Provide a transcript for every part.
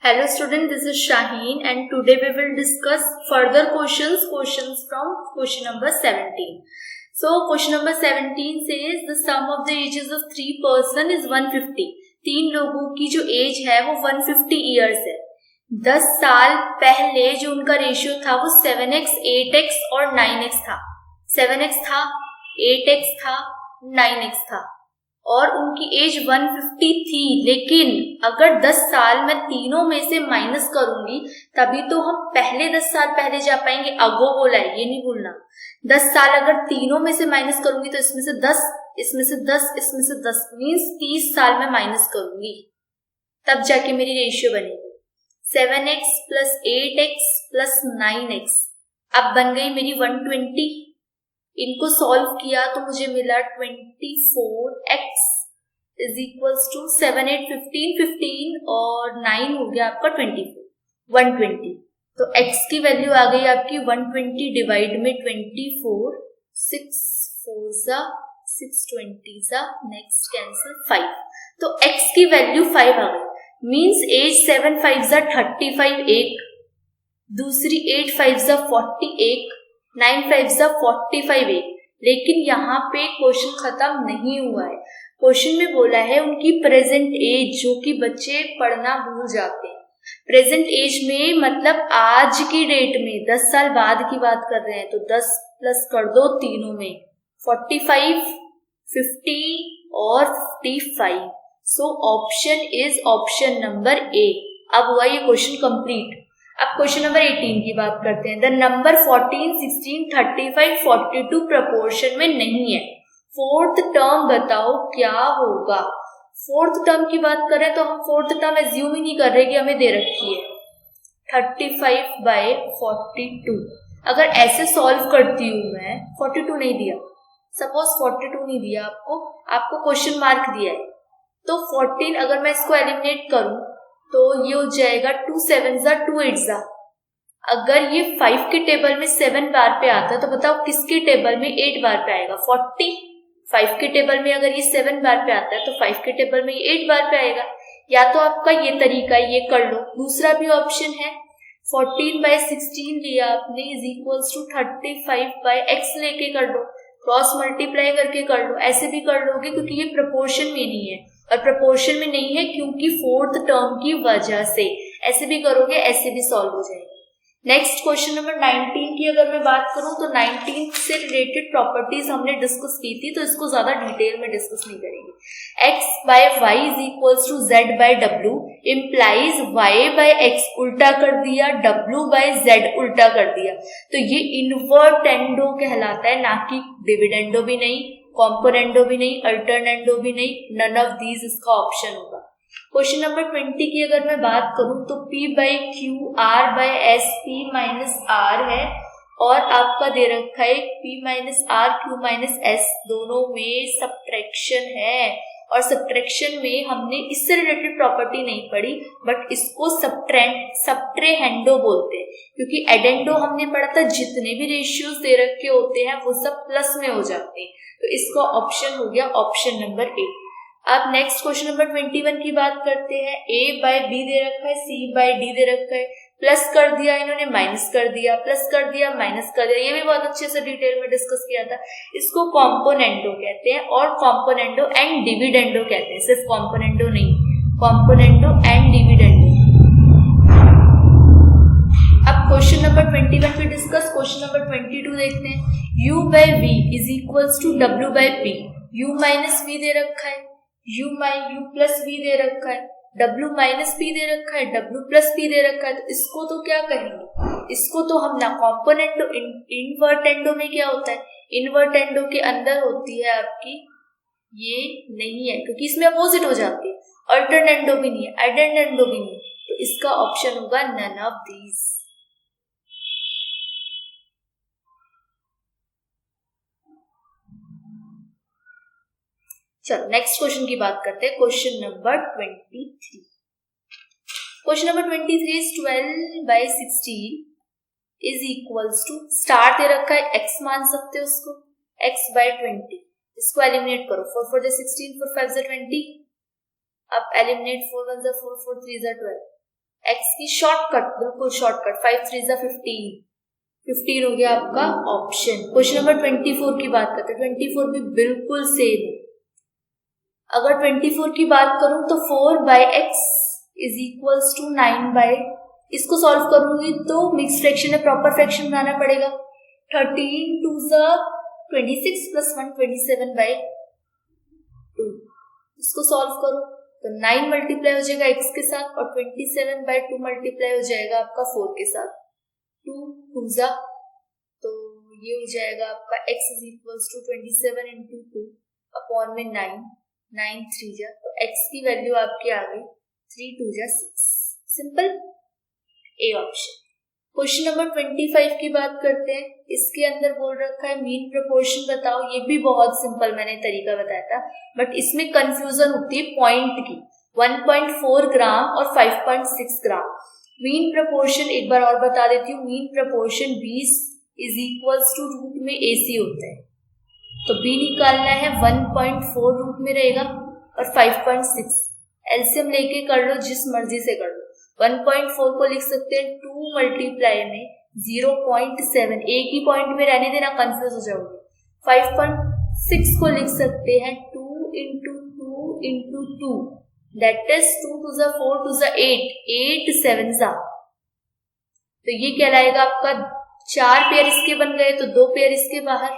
Hello student, this is Shaheen and today we will discuss further questions from question number 17. So question number 17 says the sum of the ages of 3 person is 150. 3 लोगों की जो as है वो 150 years है. 10 साल पहले जो उनका रेशियो था वो 7x, 8x और 9x था. 7x था, 8x था, 9x था और उनकी एज 150 थी. लेकिन अगर 10 साल मैं तीनों में से माइनस करूंगी तभी तो हम पहले 10 साल पहले जा पाएंगे. अगो बोला है, ये नहीं भूलना. 10 साल अगर तीनों में से माइनस करूंगी तो इसमें से 10, इसमें से 10, इसमें से 10 मीन्स 30 साल में माइनस करूंगी तब जाके मेरी रेशियो बनेगी. 7x plus 8x plus 9x अब बन गई मेरी 120. इनको सॉल्व किया तो मुझे मिला 24x इज इक्वल्स टू 7, 8, 15, 15 और 9 हो गया आपका 24, 120. तो x की वैल्यू आ गई आपकी 120 डिवाइड में 24, 6 4 620 नेक्स्ट कैंसिल 5. तो x की वैल्यू 5 आ गई. मीन्स एज 7 5 35 एक, दूसरी 8 5 41, 9 5 45 एक. लेकिन यहाँ पे क्वेश्चन खत्म नहीं हुआ है. क्वेश्चन में बोला है उनकी प्रेजेंट एज, जो कि बच्चे पढ़ना भूल जाते हैं. प्रेजेंट एज में मतलब आज की डेट में 10 साल बाद की बात कर रहे हैं. तो 10 प्लस कर दो तीनों में 45, 50 और 55. So option is option number A. अब हुआ ये क्वेश्चन कंप्लीट. अब क्वेश्चन नंबर 18 की बात करते हैं. द नंबर 14, 16, 35, 42 प्रपोर्शन में नहीं है. फोर्थ टर्म बताओ क्या होगा. फोर्थ टर्म की बात करें तो हम फोर्थ टर्म एज्यूम ही नहीं कर रहे कि हमें दे रखी है 35/42. अगर ऐसे सॉल्व करती हूं मैं, 42 नहीं दिया, सपोज 42 नहीं दिया आपको क्वेश्चन मार्क दिया है, तो 14 अगर मैं इसको एलिमिनेट करूं तो ये हो जाएगा 2 7 2 8. अगर ये 5 के टेबल में 7 बार पे आता तो बताओ किसके टेबल में 8 बार पे आएगा. 40. 5 के टेबल में अगर ये 7 बार पे आता है तो 5 के टेबल में ये 8 बार पे आएगा. या तो आपका ये तरीका ये कर लो. दूसरा भी ऑप्शन है 14/16 लिया आपने इज इक्वल्स टू 35/x लेके कर लो, क्रॉस मल्टीप्लाई करके कर लो. ऐसे भी कर लोगे क्योंकि ये प्रोपोर्शन में नहीं है और प्रोपोर्शन में नहीं है क्योंकि फोर्थ टर्म की वजह से. ऐसे भी करोगे, ऐसे भी सॉल्व हो जाएगा. नेक्स्ट क्वेश्चन नंबर 19 की अगर मैं बात करूं तो 19 से रिलेटेड प्रॉपर्टीज हमने डिस्कस की थी तो इसको ज्यादा डिटेल में डिस्कस नहीं करेंगे. x/y is equals to z/w implies y/x उल्टा कर दिया, w/z उल्टा कर दिया. तो ये इन्वर्टेंडो कहलाता है, ना कि डिविडेंडो भी नहीं, कॉम्पोनेंडो भी नहीं, अल्टरनेंडो भी नहीं. नन ऑफ दीज इसका ऑप्शन होगा. क्वेश्चन नंबर 20 की अगर मैं बात करूं तो p/q r/s p-r है और आपका दे रखा है p-r q-s. दोनों में सब्ट्रैक्शन है और सब्ट्रैक्शन में हमने इससे रिलेटेड प्रॉपर्टी नहीं पढ़ी बट इसको सब्ट्रेहेंडो बोलते हैं क्योंकि एडेंडो हमने पढ़ा था जितने भी रेशियोज दे रखे होते हैं वो सब प्लस में हो जाते हैं. तो इसका ऑप्शन हो गया ऑप्शन नंबर ए. अब नेक्स्ट क्वेश्चन नंबर 21 की बात करते हैं. a/b दे रखा है, c/d दे रखा है, प्लस कर दिया इन्होंने, माइनस कर दिया, प्लस कर दिया, माइनस कर दिया. ये भी बहुत अच्छे से डिटेल में डिस्कस किया था. इसको कॉम्पोनेंडो कहते हैं और कॉम्पोनेंडो एंड डिविडेंडो कहते हैं. सिर्फ कॉम्पोनेंडो नहीं, कॉम्पोनेंडो एंड डिविडेंडो. अब क्वेश्चन नंबर 21 पे डिस्कस. क्वेश्चन नंबर 22 देखते हैं. u/v is equals to w/p. u minus v दे रखा है, u प्लस v दे रखा है, w माइनस p दे रखा है, w प्लस p दे रखा है. तो इसको तो क्या कहेंगे, इसको तो हम ना कॉम्पोनेंटो. इन्वर्टेंडो में क्या होता है, इन्वर्टेंडो के अंदर होती है आपकी, ये नहीं है क्योंकि इसमें अपोजिट हो जाती है. अल्टरनेंडो भी नहीं है, एडेंडेंडो भी नहीं. तो इसका ऑप्शन होगा नन ऑफ दीज. चलो नेक्स्ट क्वेश्चन की बात करते हैं. Question number 23. Question number 23 is 12/16 is equals to, star दे रखा है, x मान सकते हो उसको, x/20. इसको एलिमिनेट करो. 4 4 16, 4 5 20. अब एलिमिनेट 4 1 4 4 3 12. x की शॉर्टकट, बिल्कुल शॉर्टकट, 5 3 जा 15 हो गया आपका ऑप्शन। क्वेश्चन नंबर 24 की बात करते हैं। 24 भी बिल्कुल सेम है। अगर 24 की बात करूं तो 4/x इज इक्वल्स टू 9 इसको सॉल्व करूंगी तो मिक्स फ्रैक्शन है, प्रॉपर फ्रैक्शन बनाना पड़ेगा। 13 2 जा 26 प्लस 1 27/2। इसको सॉल्व करो तो 9 मल्टीप्लाई हो जाएगा x के साथ और 27/2 मल्टीप्लाई हो जाएगा आपका 4 के साथ। 2 2 जा, तो ये हो जाएगा आपका x is equals to 27 into 2 upon में 9 3 जा, तो x की वैल्यू आपकी आ गई 3 2 जा 6। Simple, A option. Question number 25 की बात करते हैं। इसके अंदर बोल रखा है मीन प्रोपोर्शन बताओ। ये भी बहुत सिंपल मैंने तरीका बताया था, बट इसमें कंफ्यूजन होती है पॉइंट की। 1.4 ग्राम और 5.6 ग्राम मीन प्रोपोर्शन एक बार और बता देती हूँ। Mean proportion 20 is equals to root में AC होता है, तो B निकालना है 1.4 रूट में रहेगा और 5.6 एलसीएम लेके कर लो, जिस मर्जी से कर लो। 1.4 को लिख सकते हैं 2 मल्टीप्लाई में 0.7, एक ही पॉइंट में रहने देना, कंफ्यूज हो जाओगे। 5.6 को लिख सकते हैं 2 इंटू 2 इंटू 2, दैट इज 2 2 जा 4 2 जा 8 8 7 जा, तो ये कहलाएगा आपका 4 पेयर इसके बन गए तो 2 पेयर इसके बाहर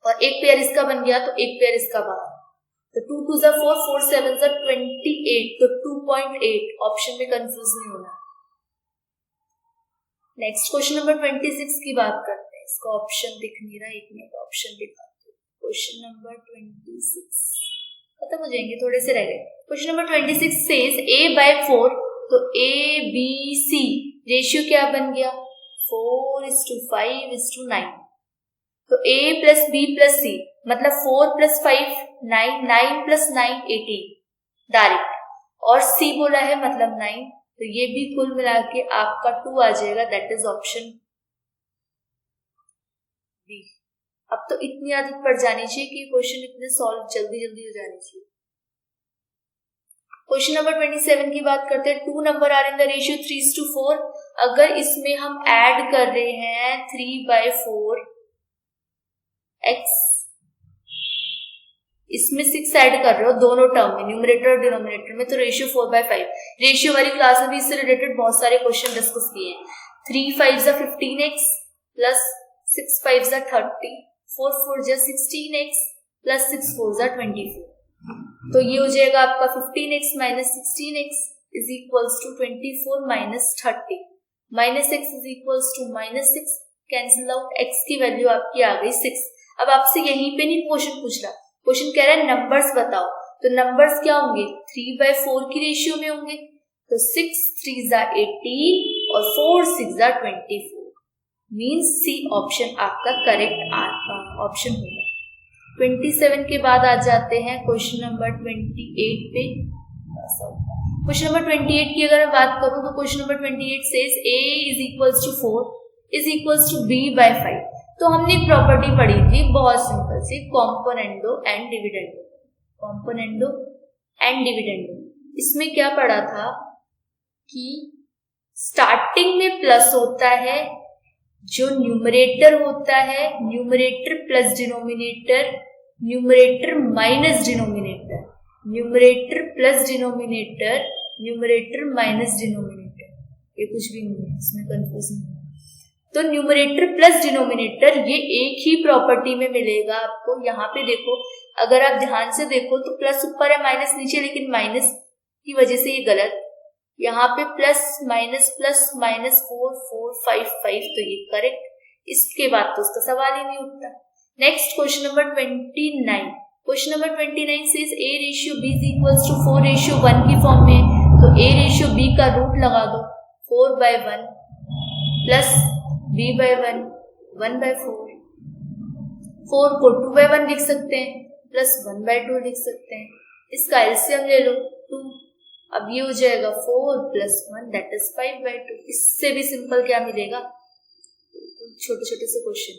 और 1 पेयर इसका बन गया तो 1 पेयर इसका बाहर। तो 2 2 जा 4 4 7 जा 28, तो 2.8 ऑप्शन में कंफ्यूज नहीं होना। नेक्स्ट क्वेश्चन नंबर 26 की बात करते हैं। इसका ऑप्शन दिख नहीं रहा, एक मिनट ऑप्शन दिखाते हैं। क्वेश्चन नंबर 26 खत्म हो जाएंगे, थोड़े से रह गए। क्वेश्चन नंबर 26 सेज a/4, तो ABC रेशियो क्या बन गया 4:5:9, तो A plus B plus C मतलब 4 प्लस 5 9, 9 प्लस 9 18 डायरेक्ट, और C बोला है मतलब 9, तो ये भी कुल मिला के आपका 2 आ जाएगा, दैट इज ऑप्शन बी। अब तो इतनी आदत पड़ जानी चाहिए कि क्वेश्चन इतने सॉल्व जल्दी जल्दी हो जाने चाहिए। क्वेश्चन नंबर 27 की बात करते हैं। 2 number are in the ratio 3:4। अगर इसमें हम ऐड कर रहे हैं 3/4 x, इसमें 6 ऐड कर रहे हो दोनों टर्म में, न्यूमरेटर और डिनोमिनेटर में, तो रेशियो 4/5। रेशियो वाली क्लास में भी इससे रिलेटेड बहुत सारे क्वेश्चन डिस्कस किए हैं। 3 5 जा 15x प्लस 6 5 जा 30, 4 4 जा 16x प्लस 6 4 जा 24, तो ये हो जाएगा आपका 15x minus 16x is equals to 24 minus 30, minus x is equals to minus 6, cancel out, x की वैल्यू आपकी आ गई 6। अब आपसे यहीं पे नहीं क्वेश्चन पूछ रहा, क्वेश्चन कह रहा है नंबर्स बताओ, तो नंबर्स क्या होंगे 3/4 की रेशियो में होंगे, तो 6 3 जा 18 और 4 6 जा 24, मींस सी ऑप्शन आपका करेक्ट ऑप्शन होगा। 27 के बाद आ जाते हैं क्वेश्चन नंबर 28 पे। क्वेश्चन नंबर 28 की अगर मैं बात करूं तो question number 28 says a is equals to 4 is equals to b/5। तो हमने एक प्रॉपर्टी पढ़ी थी बहुत सिंपल सी, componendo and dividendo. Componendo and dividendo, इसमें क्या पढ़ा था कि स्टार्टिंग में प्लस होता है, जो न्यूमरेटर होता है numerator plus denominator, numerator minus denominator, numerator plus denominator, numerator minus denominator, ये कुछ भी नहीं है, इसमें कंफ्यूजन नहीं है। तो न्यूमरेटर प्लस डिनोमिनेटर ये एक ही प्रॉपर्टी में मिलेगा आपको। यहाँ पे देखो, अगर आप ध्यान से देखो तो प्लस ऊपर है माइनस नीचे, लेकिन माइनस की वजह से ये गलत, यहाँ पे प्लस माइनस 4 4 5 5, तो ये करेक्ट। इसके बाद तो उसका सवाल ही नहीं उठता। Next question number 29। Question number 29 says a ratio b is equals to 4:1 की फॉर्म में, तो a रेशियो b का रूट लगा दो 4/1 प्लस b/1 1/4, 4 को 2/1 लिख सकते हैं प्लस 1/2 लिख सकते हैं, इसका एलसीएम ले लो 2, अब ये हो जाएगा 4 + 1 दैट इज 5/2। इससे भी सिंपल क्या मिलेगा, छोटे छोटे से क्वेश्चन।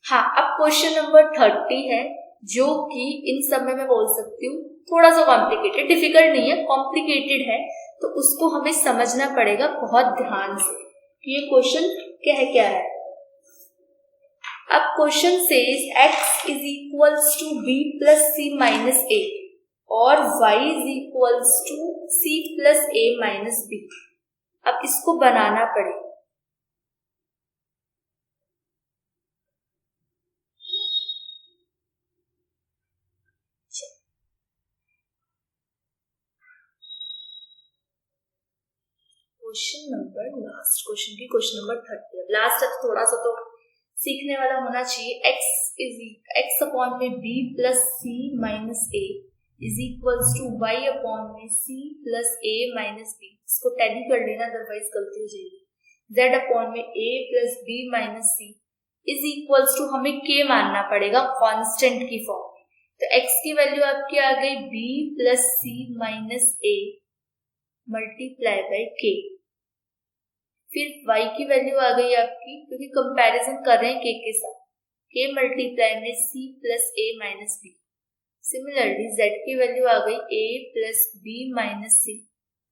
हाँ, अब क्वेश्चन नंबर 30 है, जो कि इन सब में मैं बोल सकती हूँ थोड़ा सा कॉम्प्लिकेटेड, डिफिकल्ट नहीं है, कॉम्प्लिकेटेड है, तो उसको हमें समझना पड़ेगा बहुत ध्यान से कि ये क्वेश्चन क्या है। अब question says x is equals to b plus c minus a और y is equals to c plus a minus b। अब इसको बनाना पड़ेगा। Question number 30। लास्ट तक थोड़ा सा तो सीखने वाला होना चाहिए। x अपॉन में b plus c minus a is equals to y upon में c plus a minus b। इसको टैली कर लेना, अदरवाइज गलती हो जाएगी। z अपॉन में a plus b minus c is equals to हमें k मानना पड़ेगा कांस्टेंट की फॉर्म में। तो x की वैल्यू आपकी आ गई b plus c minus a multiply by k। फिर y की वैल्यू आ गई आपकी, क्योंकि कंपैरिजन कर रहे हैं k के साथ, k मल्टीप्लाई में c plus a minus b। Similarly z की वैल्यू आ गई a plus b minus c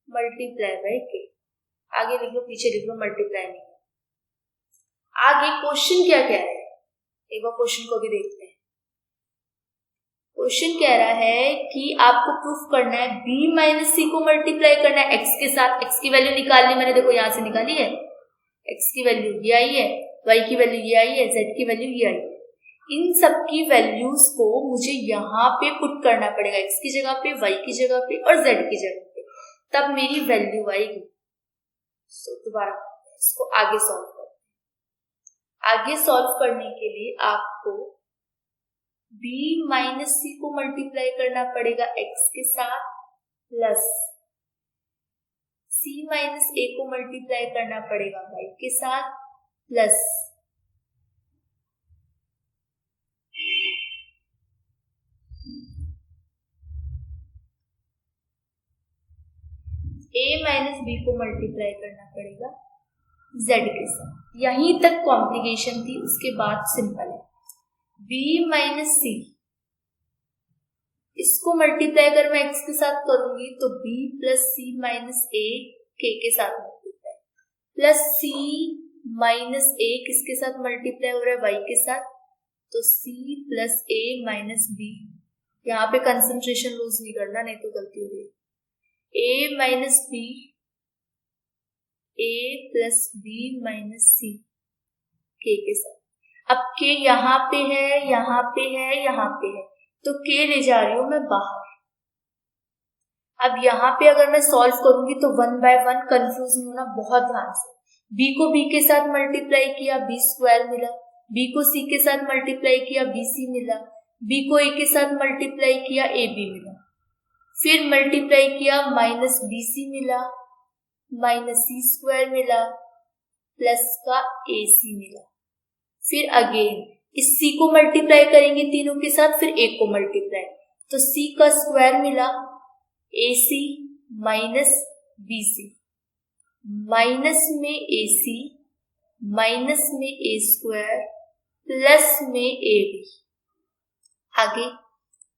multiply by k। आगे लिख लो, पीछे लिख लो, मल्टीप्लाई नहीं। आगे क्वेश्चन क्या कह रहा है, एक बार क्वेश्चन को भी देखते हैं। क्वेश्चन कह रहा है कि आपको प्रूफ करना है b माइनस c को मल्टीप्लाई करना है x के साथ। x की वैल्यू निकालनी, मैंने देखो यहां से निकाली है। x की वैल्यू ये आई है, y की वैल्यू ये आई है, z की वैल्यू ये आई है। इन सब की वैल्यूज को मुझे यहाँ पे पुट करना पड़ेगा, x की जगह पे, y की जगह पे और z की जगह पे, तब मेरी वैल्यू आएगी। दोबारा इसको आगे सॉल्व करते हैं। आगे सॉल्व करने के लिए आपको b माइनस c को मल्टीप्लाई करना पड़ेगा x के साथ, प्लस c माइनस a को मल्टीप्लाई करना पड़ेगा y के साथ, प्लस a माइनस b को मल्टीप्लाई करना पड़ेगा z के साथ। यहीं तक कॉम्प्लिकेशन थी, उसके बाद सिंपल है। b माइनस c, इसको मल्टीप्लाई अगर मैं x के साथ करूंगी तो b plus c minus a k के साथ multiply, plus c minus a किसके साथ मल्टीप्लाई हो रहा है, y के साथ, तो c plus a minus b। यहाँ पे कंसंट्रेशन लूज नहीं करना, नहीं तो गलती हो गई। a minus b, a plus b minus c k के साथ। अब k यहाँ पे है, यहाँ पे है, यहाँ पे है, तो k ले जा रही हूं मैं बाहर। अब यहाँ पे अगर मैं सॉल्व करूंगी तो 1 बाय 1, कंफ्यूज नहीं होना बहुत ध्यान से। b को b के साथ मल्टीप्लाई किया, b स्क्वायर मिला। b को c के साथ मल्टीप्लाई किया, bc मिला। b को a के साथ मल्टीप्लाई किया, ab मिला। फिर मल्टीप्लाई किया, माइनस bc मिला, माइनस c स्क्वायर मिला, प्लस का ac मिला। फिर अगेन इस c को मल्टीप्लाई करेंगे तीनों के साथ, फिर a को मल्टीप्लाई, तो c का स्क्वायर मिला, ac माइनस bc, माइनस में ac, माइनस में a स्क्वायर, प्लस में ab, आगे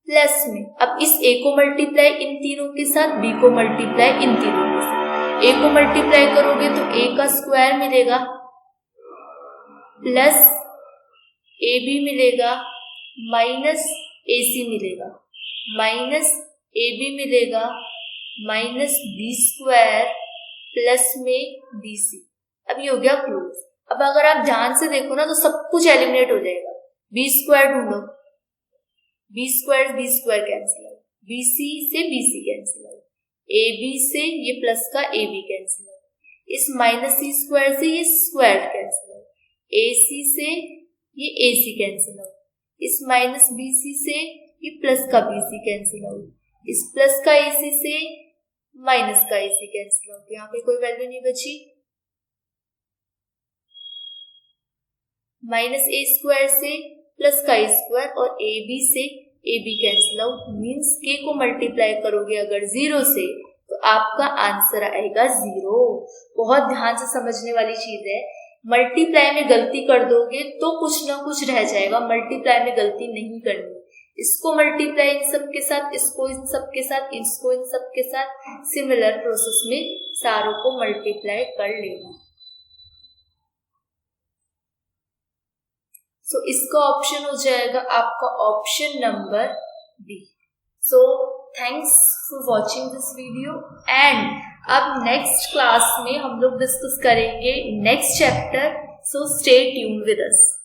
प्लस में। अब इस a को मल्टीप्लाई इन तीनों के साथ, b को मल्टीप्लाई इन तीनों के साथ। a को मल्टीप्लाई करोगे तो a का स्क्वायर मिलेगा, प्लस ab मिलेगा, माइनस ac मिलेगा, माइनस ab मिलेगा, माइनस b स्क्वायर, प्लस में bc। अब ये हो गया क्लोज। अब अगर आप ध्यान से देखो ना तो सब कुछ एलिमिनेट हो जाएगा। b स्क्वायर ढूंढो, b square cancel out, bc से bc कैंसिल आउट, ab से ये प्लस का ab कैंसिल आउट, इस माइनस c स्क्वायर से ये स्क्वायर कैंसिल आउट, ac से ये ac कैंसिल आउट, इस माइनस bc से ये प्लस का bc कैंसिल आउट, इस प्लस का ac से माइनस का ac कैंसिल आउट। यहाँ पे कोई वैल्यू नहीं बची। माइनस a स्क्वायर से प्लस का a स्क्वायर और ab से ab cancel out, means k को मल्टीप्लाई करोगे अगर 0 से तो आपका आंसर आएगा 0। बहुत ध्यान से समझने वाली चीज है। मल्टीप्लाई में गलती कर दोगे तो कुछ ना कुछ रह जाएगा, मल्टीप्लाई में गलती नहीं करनी। इसको मल्टीप्लाई इन सब के साथ, इसको इन सब के साथ, इसको इन सब के साथ, सिमिलर प्रोसेस में सारों को मल्टीप्लाई कर लेना। सो इसका ऑप्शन हो जाएगा आपका option number B. So thanks for watching this video and अब नेक्स्ट क्लास में हम लोग डिस्कस करेंगे next chapter. So stay tuned with us.